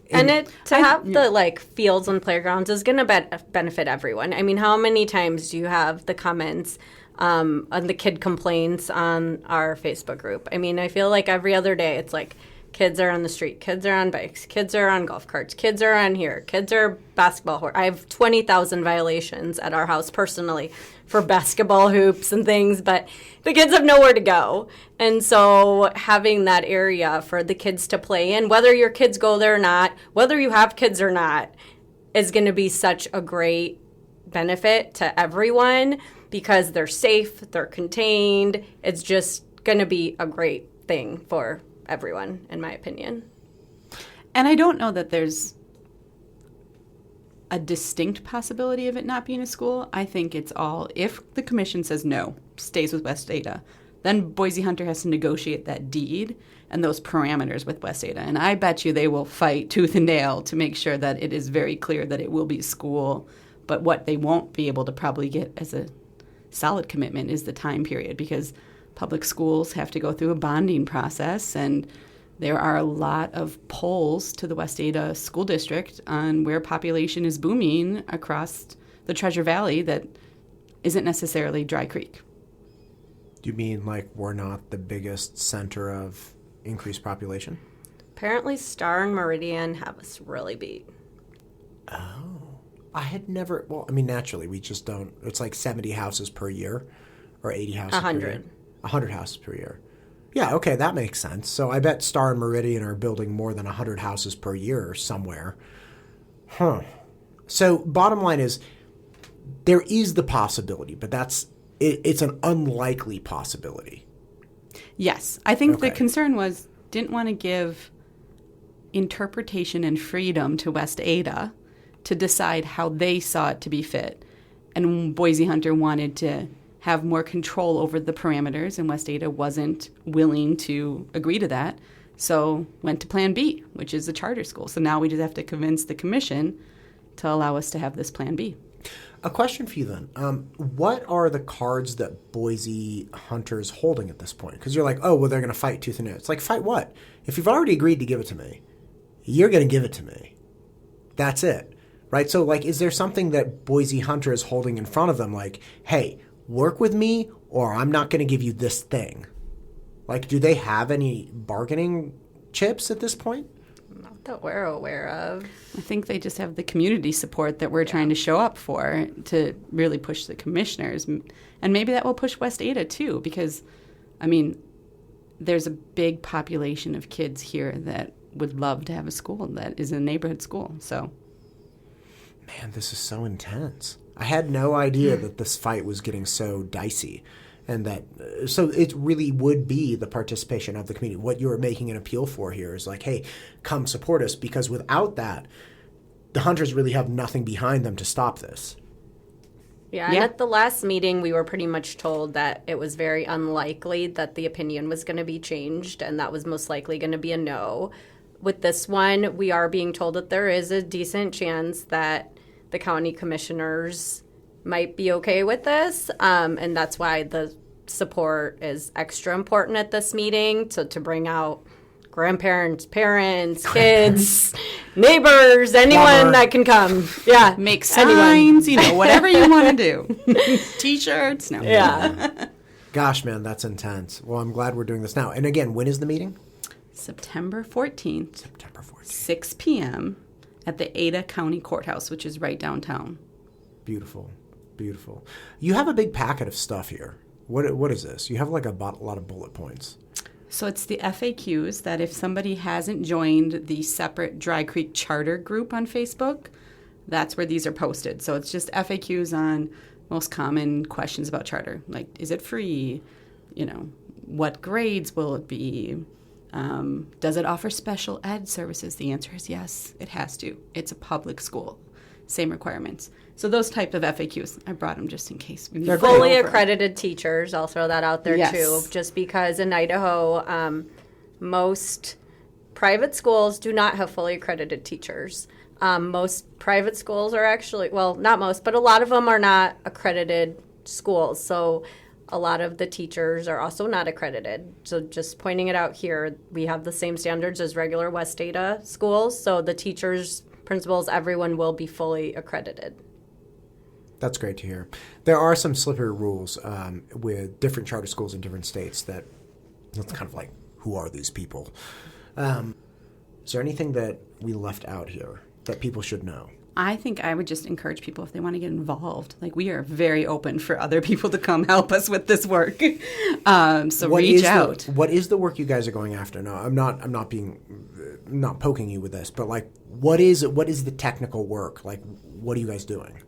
And the fields and playgrounds is gonna benefit everyone. I mean, how many times do you have the comments on the kid complaints on our Facebook group? I mean, I feel like every other day it's kids are on the street, kids are on bikes, kids are on golf carts, kids are on here, kids are basketball. I have 20,000 violations at our house personally for basketball hoops and things, but the kids have nowhere to go. And so having that area for the kids to play in, whether your kids go there or not, whether you have kids or not, is going to be such a great benefit to everyone because they're safe, they're contained. It's just going to be a great thing for everyone, in my opinion. And I don't know that there's a distinct possibility of it not being a school. I think it's all, if the commission says no, stays with West Ada, then Boise Hunter has to negotiate that deed and those parameters with West Ada. And I bet you they will fight tooth and nail to make sure that it is very clear that it will be a school. But what they won't be able to probably get as a solid commitment is the time period, because public schools have to go through a bonding process, and there are a lot of polls to the West Ada School District on where population is booming across the Treasure Valley that isn't necessarily Dry Creek. Do you mean we're not the biggest center of increased population? Apparently Star and Meridian have us really beat. Oh. I had never, naturally, we just don't, it's 70 houses per year or 80 houses 100. Per year. 100 houses per year. Yeah, okay, that makes sense. So I bet Star and Meridian are building more than 100 houses per year somewhere. Huh. So bottom line is, there is the possibility, but it's an unlikely possibility. Yes. I think the concern was, didn't want to give interpretation and freedom to West Ada to decide how they saw it to be fit. And Boise Hunter wanted to have more control over the parameters, and West Ada wasn't willing to agree to that. So went to Plan B, which is a charter school. So now we just have to convince the commission to allow us to have this Plan B. A question for you then. What are the cards that Boise Hunter's holding at this point? Because you're like, oh, well, they're going to fight tooth and nail. It's like, fight what? If you've already agreed to give it to me, you're going to give it to me. That's it. Right? So, like, is there something that Boise Hunter is holding in front of them? Like, hey, work with me or I'm not going to give you this thing. Like, do they have any bargaining chips at this point? Not that we're aware of. I think they just have the community support that we're trying to show up for to really push the commissioners. And maybe that will push West Ada too, because, I mean, there's a big population of kids here that would love to have a school that is a neighborhood school. So, man, this is so intense. I had no idea that this fight was getting so dicey. And that, so it really would be the participation of the community. What you're making an appeal for here is like, hey, come support us, because without that, the Hunters really have nothing behind them to stop this. Yeah, and at the last meeting, we were pretty much told that it was very unlikely that the opinion was going to be changed, and that was most likely going to be a no. With this one, we are being told that there is a decent chance that the county commissioners might be okay with this, and that's why the support is extra important at this meeting, to bring out grandparents, parents, kids, neighbors, anyone that can come. Yeah, make signs, whatever you want to do. T-shirts, no. Yeah. Gosh, man, that's intense. Well, I'm glad we're doing this now. And again, when is the meeting? September 14th. September 14th. 6 p.m. at the Ada County Courthouse, which is right downtown. Beautiful. Beautiful. You have a big packet of stuff here. What is this? You have like a lot of bullet points. So it's the FAQs that if somebody hasn't joined the separate Dry Creek Charter group on Facebook, that's where these are posted. So it's just FAQs on most common questions about charter. Like, is it free? What grades will it be? Does it offer special ed services? The answer is yes, it has to. It's a public school. Same requirements. So those type of FAQs, I brought them just in case. They're fully accredited teachers. I'll throw that out there too, just because in Idaho, most private schools do not have fully accredited teachers. Most private schools are actually, well, not most, but a lot of them are not accredited schools. So a lot of the teachers are also not accredited. So just pointing it out here, we have the same standards as regular West Ada schools. So the teachers, principals, everyone will be fully accredited. That's great to hear. There are some slippery rules with different charter schools in different states that's kind of like, who are these people? Is there anything that we left out here that people should know? I think I would just encourage people, if they want to get involved, like, we are very open for other people to come help us with this work. So reach out. What is the work you guys are going after? No, I'm not poking you with this, but like, what is the technical work? Like, what are you guys doing?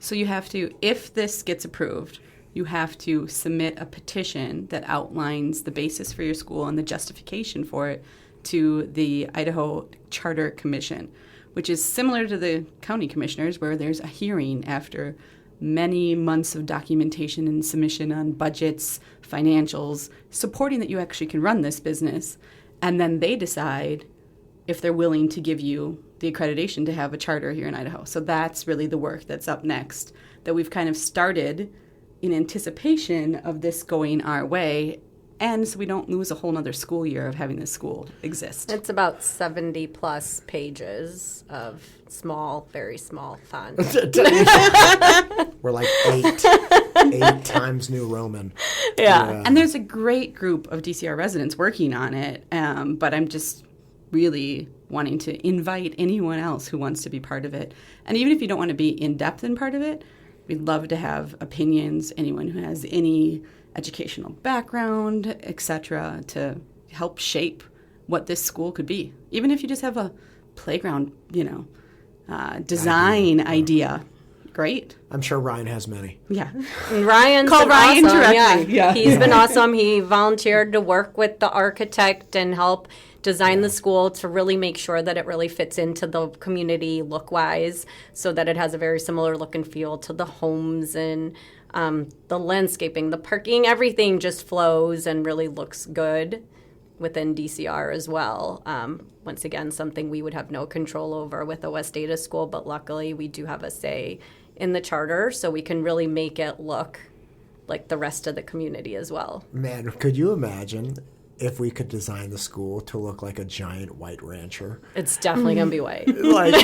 So you have to, if this gets approved, you have to submit a petition that outlines the basis for your school and the justification for it to the Idaho Charter Commission, which is similar to the county commissioners, where there's a hearing after many months of documentation and submission on budgets, financials, supporting that you actually can run this business. And then they decide if they're willing to give you the accreditation to have a charter here in Idaho. So that's really the work that's up next, that we've kind of started in anticipation of this going our way, and so we don't lose a whole nother school year of having this school exist. It's about 70 plus pages of small, very small font. We're like eight Times New Roman. Yeah. And there's a great group of DCR residents working on it, but I'm just really wanting to invite anyone else who wants to be part of it. And even if you don't want to be in-depth in part of it, we'd love to have opinions, anyone who has any educational background, etc., to help shape what this school could be. Even if you just have a playground, design idea, great. I'm sure Ryan has many. Yeah. And Ryan's Call been Ryan awesome. directly. Yeah. He's been awesome. He volunteered to work with the architect and help design the school to really make sure that it really fits into the community look-wise, so that it has a very similar look and feel to the homes and the landscaping, the parking, everything just flows and really looks good within DCR as well. Once again, something we would have no control over with a West Ada school, but luckily we do have a say in the charter, so we can really make it look like the rest of the community as well. Man, could you imagine if we could design the school to look like a giant white rancher? It's definitely going to be white. Like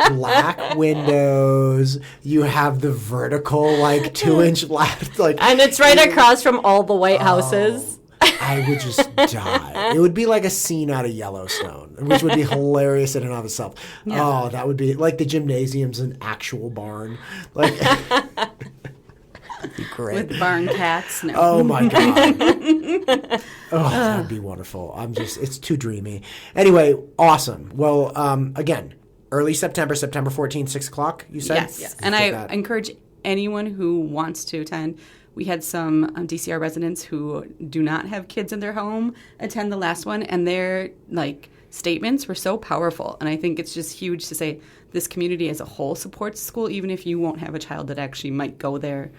black windows, you have the vertical like 2-inch left, like, And it's right across from all the White Houses. I would just die. It would be like a scene out of Yellowstone, which would be hilarious in and of itself. Yeah. Oh, that would be like the gymnasium's an actual barn. Like, that'd be great. With barn cats. No. Oh my God. Oh, that'd be wonderful. It's too dreamy. Anyway, awesome. Well, again, early September 14th, 6 o'clock, you said? Yes. And I encourage anyone who wants to attend. We had some DCR residents who do not have kids in their home attend the last one, and their statements were so powerful. And I think it's just huge to say this community as a whole supports school, even if you won't have a child that actually might go there.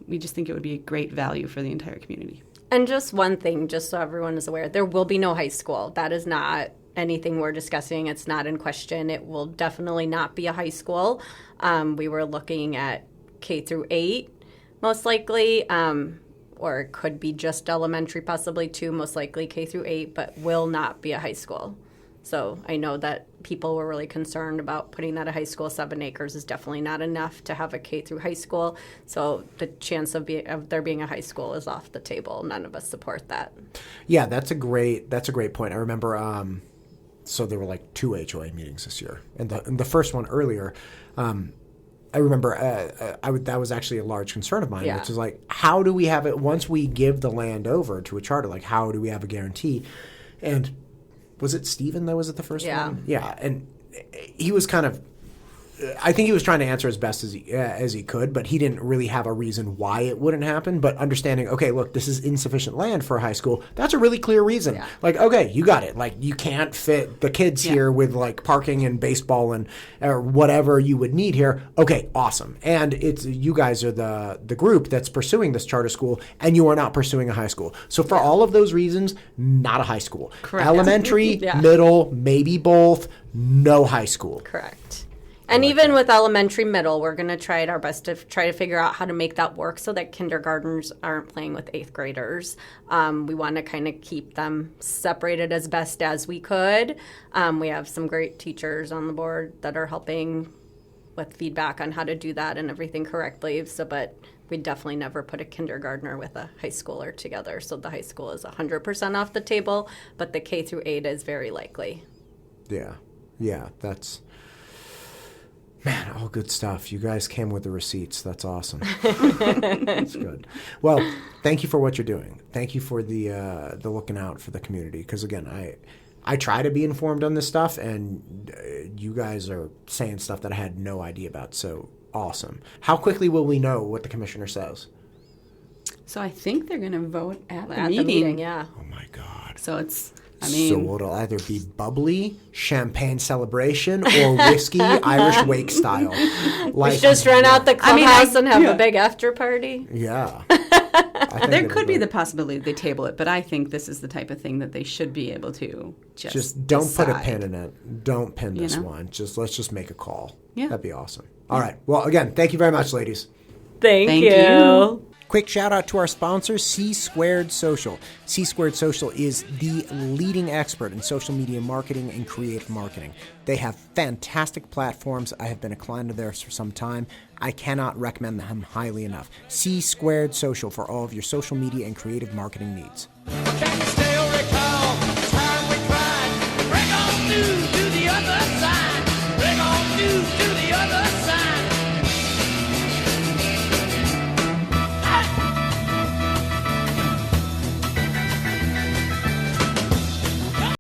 We just think it would be a great value for the entire community. And just one thing, just so everyone is aware, there will be no high school. That is not anything we're discussing. It's not in question. It will definitely not be a high school. We were looking at K through 8. Most likely, or it could be just elementary, possibly too, most likely K through 8, but will not be a high school. So I know that people were really concerned about putting that at high school. 7 acres is definitely not enough to have a K through high school. So the chance of there being a high school is off the table. None of us support that. Yeah, that's a great point. I remember, so there were like 2 HOA meetings this year, and the first one earlier. I remember that was actually a large concern of mine, which is like, how do we have it once we give the land over to a charter? Like, how do we have a guarantee? And was it Stephen that was at the first one? Yeah. And he was kind of, I think he was trying to answer as best as he could, but he didn't really have a reason why it wouldn't happen. But understanding, okay, look, this is insufficient land for a high school. That's a really clear reason. Yeah. Like, okay, you got it. Like, you can't fit the kids here with like parking and baseball and or whatever you would need here. Okay, awesome. And it's you guys are the group that's pursuing this charter school, and you are not pursuing a high school. So for all of those reasons, not a high school. Correct. Elementary, middle, maybe both. No high school. Correct. And even with elementary, middle, we're going to try our best to try to figure out how to make that work so that kindergartners aren't playing with 8th graders. We want to kind of keep them separated as best as we could. We have some great teachers on the board that are helping with feedback on how to do that and everything correctly. But we definitely never put a kindergartner with a high schooler together. So the high school is 100% off the table, but the K through 8 is very likely. Yeah, that's... Man, all good stuff. You guys came with the receipts. That's awesome. That's good. Well, thank you for what you're doing. Thank you for the looking out for the community. Because again, I try to be informed on this stuff, and you guys are saying stuff that I had no idea about. So awesome. How quickly will we know what the commissioner says? So I think they're going to vote at the meeting. meeting. Yeah. Oh my God. So it's. So it'll either be bubbly, champagne celebration, or whiskey, Irish wake style. Like, just run out the clubhouse and have a big after party. Yeah. There could be the possibility they table it, but I think this is the type of thing that they should be able to just don't decide. Put a pin in it. Don't pin this one. Let's just make a call. Yeah. That'd be awesome. All right. Well, again, thank you very much, ladies. Thank you. Quick shout out to our sponsor, C Squared Social. C Squared Social is the leading expert in social media marketing and creative marketing. They have fantastic platforms. I have been a client of theirs for some time. I cannot recommend them highly enough. C Squared Social for all of your social media and creative marketing needs. Can you stay